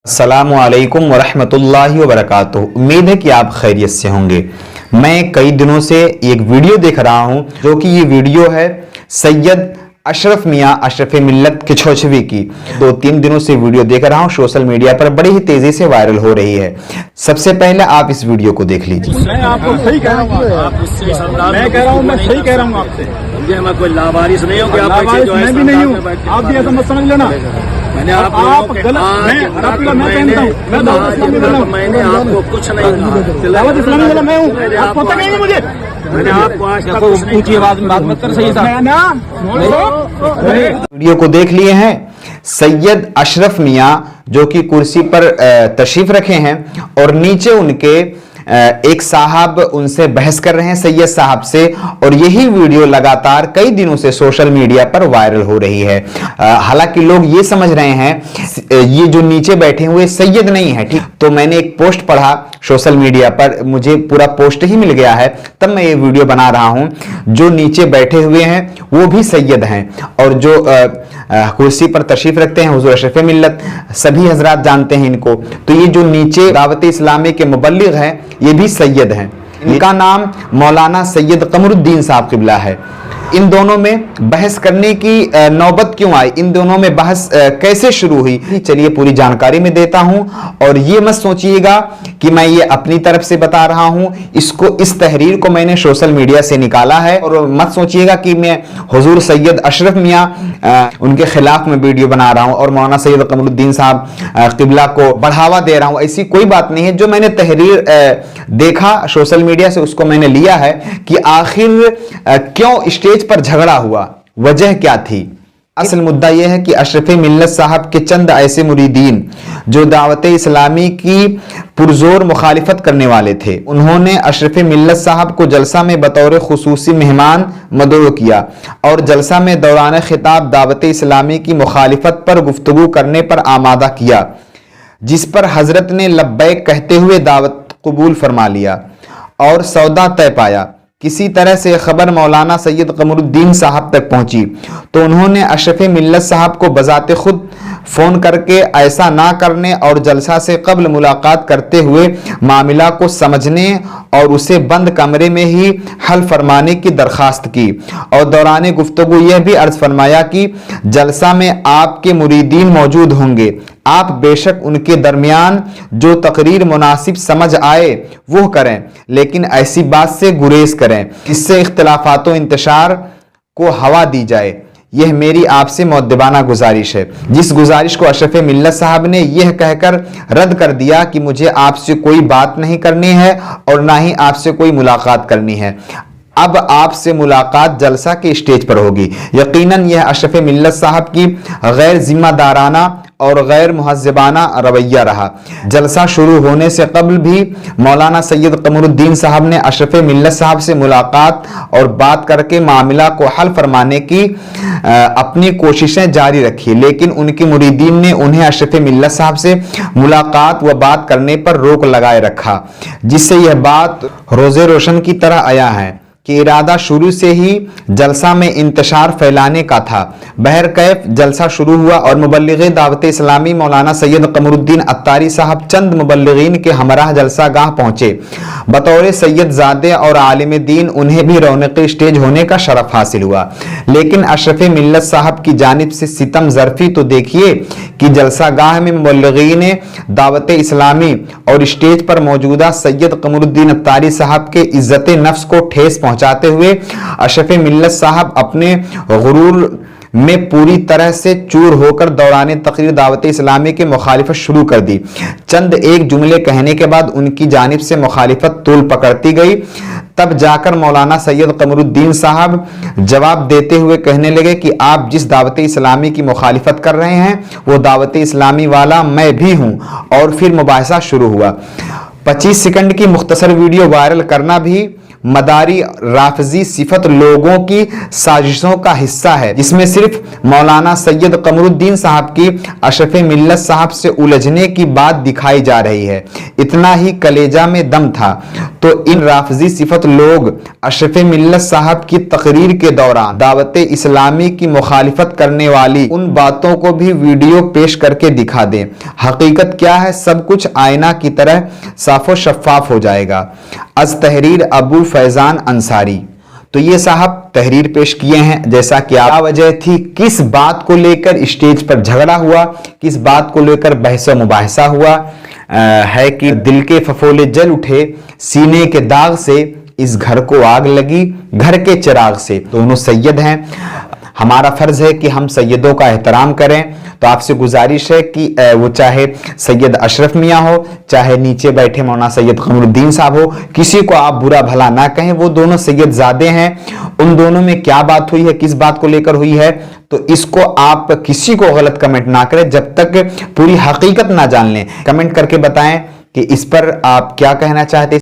अस्सलामु अलैकुम वरहमतुल्लाहि वबरकातुहू। उम्मीद है कि आप खैरियत से होंगे। मैं कई दिनों से एक वीडियो देख रहा हूं, जो कि ये वीडियो है सैयद अशरफ मियां अशरफ मिल्लत किछोछवी की। 2-3 दिनों से वीडियो देख रहा हूं, सोशल मीडिया पर बड़ी ही तेजी से वायरल हो रही है। सबसे पहले आप इस वीडियो को देख लीजिए। मैं आपको सही कह रहा हूँ, मैं कह रहा हूँ, मैं सही कह रहा हूँ आपसे। मैं कोई लावारिस नहीं हूँ, मैं भी नहीं हूँ, आप भी ऐसा मत समझ लेना। मैंने आप गलत, मैं पहनता हूँ, मैं दावत इस्लामी वाला हूँ। मैंने आपको कुछ नहीं कहा। दावत इस्लामी वाला मैं हूँ, आप पता नहीं है मुझे। मैंने आपको आज तक ऊंची आवाज में बात मत कर। सही साहब वीडियो को देख लिए हैं। सैयद अशरफ मियां जो कि कुर्सी पर तशरीफ रखे हैं और नीचे उनके एक साहब उनसे बहस कर रहे हैं सैयद साहब से, और यही वीडियो लगातार कई दिनों से सोशल मीडिया पर वायरल हो रही है। हालांकि लोग ये समझ रहे हैं ये जो नीचे बैठे हुए सैयद नहीं है, ठीक। तो मैंने एक पोस्ट पढ़ा सोशल मीडिया पर, मुझे पूरा पोस्ट ही मिल गया है, तब मैं ये वीडियो बना रहा हूं। जो नीचे बैठे हुए हैं वो भी सैयद हैं, और जो कुर्सी पर तशरीफ रखते हैं हुजूर अशरफ मिल्लत, सभी हजरात जानते हैं इनको। तो ये जो नीचे दावत इस्लामी के मुबल्लिग हैं ये भी सैयद हैं। इनका नाम मौलाना सैयद कमरुद्दीन साहब किबला है। इन दोनों में बहस करने की नौबत क्यों आई, इन दोनों में बहस कैसे शुरू हुई, चलिए पूरी जानकारी में देता हूं। और ये मत सोचिएगा कि मैं ये अपनी तरफ से बता रहा हूं, इस तहरीर को मैंने सोशल मीडिया से निकाला है। और मत सोचिएगा कि मैं हुजूर सैयद अशरफ मियां उनके खिलाफ में वीडियो बना रहा हूं और मौलाना सैयद कमरुद्दीन साहब किबला को बढ़ावा दे रहा हूं। ऐसी कोई बात नहीं है। जो मैंने तहरीर देखा सोशल मीडिया से, उसको मैंने लिया है कि आखिर क्यों स्टेज पर झगड़ा हुआ, वजह क्या थी। असल मुद्दा यह है कि अशरफ मिल्लत साहब के चंद ऐसे मुरीदीन जो दावत इस्लामी की पुरजोर मुखालिफत करने वाले थे, उन्होंने अशरफ मिल्लत साहब को जलसा में बतौर खुसूसी मेहमान मदऊ किया और जलसा में दौरान खिताब दावत इस्लामी की मुखालिफत पर गुफ्तगू करने पर आमादा किया, जिस पर हजरत ने लब्बैक कहते हुए दावत कबूल फरमा लिया और सौदा तय पाया। किसी तरह से खबर मौलाना सैयद कमरुद्दीन साहब तक पहुंची तो उन्होंने अशरफ मिल्लत साहब को बजाते खुद फोन करके ऐसा ना करने और जलसा से कब्ल मुलाकात करते हुए मामला को समझने और उसे बंद कमरे में ही हल फरमाने की दरखास्त की, और दौरान गुफ्तगू यह भी अर्ज फरमाया कि जलसा में आपके मुरीदीन मौजूद होंगे, आप बेशक उनके दरमियान जो तकरीर मुनासिब समझ आए वो करें, लेकिन ऐसी बात से गुरेज करें जिससे इख्तिलाफात व इंतशार को हवा दी जाए। यह मेरी आपसे मुअद्दबाना गुजारिश है। जिस गुजारिश को अशरफ मिल्लत साहब ने यह कहकर रद्द कर दिया कि मुझे आपसे कोई बात नहीं करनी है और ना ही आपसे कोई मुलाकात करनी है। अब आपसे मुलाकात जलसा के स्टेज पर होगी। यकीनन यह अशरफ मिल्लत साहब की गैर जिम्मेदाराना और गैर मुहज़्ज़बाना रवैया रहा। जलसा शुरू होने से कबल भी मौलाना सैयद कमरुद्दीन साहब ने अशरफ मिल्लत साहब से मुलाकात और बात करके मामला को हल फरमाने की अपनी कोशिशें जारी रखी, लेकिन उनके मुरीदीन ने उन्हें अशरफ मिल्लत साहब से मुलाकात व बात करने पर रोक लगाए रखा, जिससे यह बात रोज़े रोशन की तरह आया है कि इरादा शुरू से ही जलसा में इंतशार फैलाने का था। बहरकैफ जलसा शुरू हुआ और मुबल्लिग दावत इस्लामी मौलाना सैयद कमरुद्दीन अत्तारी साहब चंद मुबल्लिगीन के हमराह जलसा गाह पहुंचे। बतौर सैयद ज़ादे और आलिम दीन उन्हें भी रौनक स्टेज होने का शरफ हासिल हुआ, लेकिन अशरफ मिल्लत साहब की जानिब से सितम ज़रफ़ी तो देखिए कि जलसा गाह में मुबल्लिगीन दावत इस्लामी और स्टेज पर मौजूदा सैयद कमरुद्दीन अत्तारी साहब के इज्जत नफ्स को ठेस पहुंचाते हुए अशरफ मिल्लत साहब अपने गुरूर में पूरी तरह से चूर होकर दौरान तकरीर दावत इस्लामी की मुखालिफत शुरू कर दी। चंद एक जुमले कहने के बाद उनकी जानिब से मुखालिफत तूल पकड़ती गई। तब जाकर मौलाना सैयद कमरुद्दीन साहब जवाब देते हुए कहने लगे कि आप जिस दावत इस्लामी की मुखालिफत कर रहे हैं वो दावत इस्लामी वाला मैं भी हूं, और फिर मुबाहिसा शुरू हुआ। 25 सेकंड की मुख्तसर वीडियो वायरल करना भी मदारी राफजी सिफत लोगों की साजिशों का हिस्सा है, जिसमें सिर्फ मौलाना सैयद कमरुद्दीन साहब की अशरफ मिल्लत साहब से उलझने की बात दिखाई जा रही है। इतना ही कलेजा में दम था तो इन राफजी सिफत लोग अशरफ मिल्लत साहब की तकरीर के दौरान दावत इस्लामी की मुखालिफत करने वाली उन बातों को भी वीडियो पेश करके दिखा दें। हकीकत क्या है, सब कुछ आईना की तरह साफो शफाफ हो जाएगा। अज तहरीर अबू फैजान अंसारी। तो ये साहब तहरीर पेश किए हैं, जैसा कि क्या वजह थी, किस बात को लेकर स्टेज पर झगड़ा हुआ, किस बात को लेकर बहस मुबाहिसा हुआ, है कि दिल के फफोले जल उठे, सीने के दाग से इस घर को आग लगी, घर के चिराग से। दोनों सैयद हैं, हमारा फर्ज है कि हम सैयदों का एहतराम करें। तो आपसे गुजारिश है कि वो चाहे सैयद अशरफ मियाँ हो, चाहे नीचे बैठे मौलाना सैयद कमरुद्दीन साहब हो, किसी को आप बुरा भला ना कहें। वो दोनों सैयद ज़ादे हैं, उन दोनों में क्या बात हुई है, किस बात को लेकर हुई है, तो इसको आप किसी को गलत कमेंट ना करें जब तक पूरी हकीकत ना जान लें। कमेंट करके बताएं कि इस पर आप क्या कहना चाहते हैं।